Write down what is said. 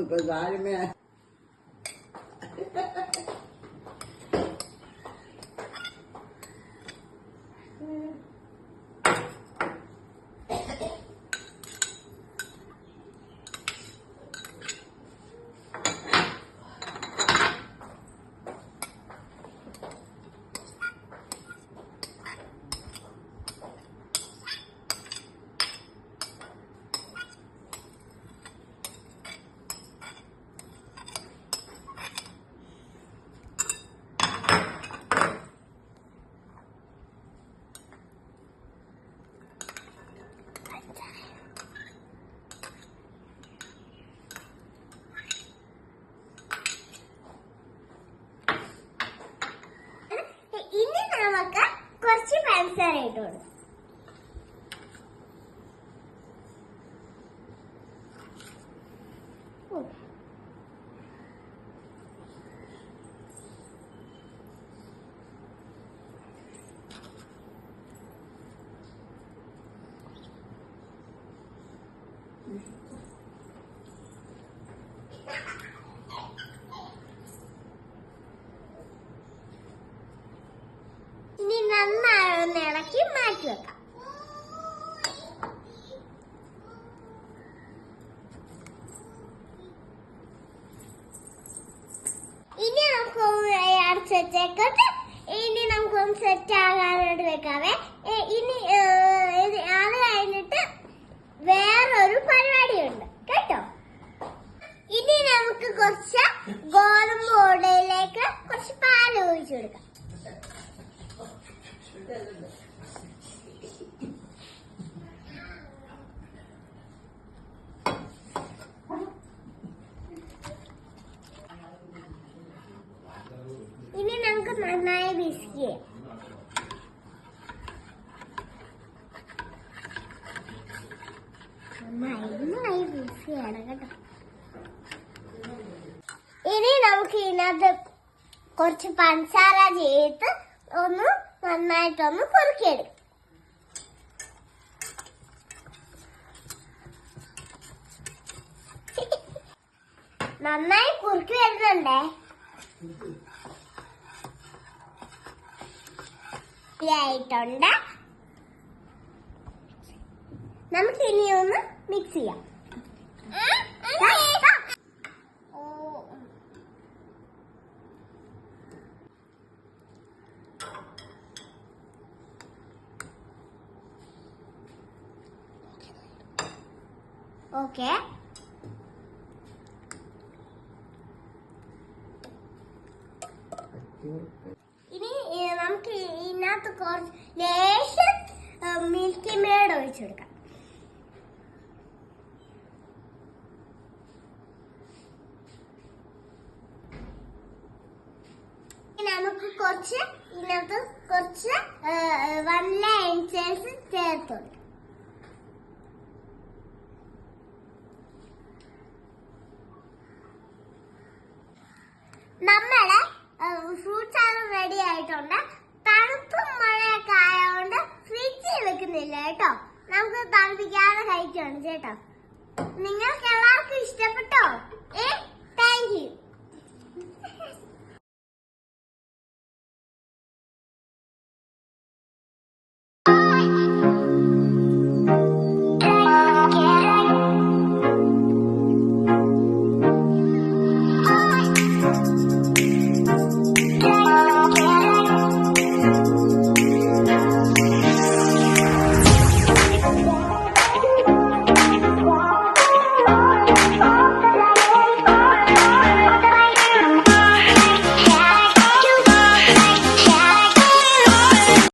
बाजार में കുറച്ച് പഞ്ചസാര ഇട്ട് കൊടുക്കും. ഇനി നന്നായി ഒന്ന് ഇളക്കി മാറ്റി വെക്കാം. ഇനി നമുക്ക് അടച്ചു വെച്ചേക്കട്ടെ. ഇനി നമുക്കൊന്ന് സെറ്റ് ആകാനായിട്ട് വെക്കാവേ. ഇനി അത് കഴിഞ്ഞിട്ട് വേറൊരു പരിപാടിയുണ്ട് കേട്ടോ. ഇനി നമുക്ക് കുറച്ച് ഗോതമ്പ് പൊടിയിലേക്ക് കുറച്ച് പാല് ഒഴിച്ചു കൊടുക്കാം. ഇനി നമുക്ക് നന്നായി വിസ്ക് ചെയ്യാം. നന്നായി വിസ്ക് ചെയ്യണം കേട്ടോ. ഇനി നമുക്ക് ഇതിനകത്ത് കുറച്ച് പഞ്ചസാര ചേർത്ത് ഒന്ന് നന്നായിട്ടൊന്ന് കുറുക്കിയെടുക്കും. നന്നായി കുറുക്കി വരുന്നുണ്ടേ. ആയിട്ടുണ്ട്. നമുക്ക് ഇനി ഒന്ന് മിക്സ് ചെയ്യാം. ഓക്കെ, ഇനി നമുക്ക് ഇതിനകത്ത് കുറച്ച് ലേശം മിൽക്കി മേഡ് ഒഴിച്ചു കൊടുക്കാം. നമുക്ക് കുറച്ച് ഇതിനകത്ത് കുറച്ച് വനില എസൻസ് ചേർത്ത് കൊടുക്കാം. നമ്മള് ഫ്രൂട്ട് സാലഡ് റെഡി ആയിട്ടുണ്ട്. തണുപ്പും മഴയൊക്കെ ആയതുകൊണ്ട് ഫ്രിഡ്ജിൽ വെക്കുന്നില്ല കേട്ടോ. നമുക്ക് തണുപ്പിക്കാതെ കഴിക്കുകയാണ് ചേട്ടോ. നിങ്ങൾക്ക് എല്ലാവർക്കും ഇഷ്ടപ്പെട്ടോ? Thank you.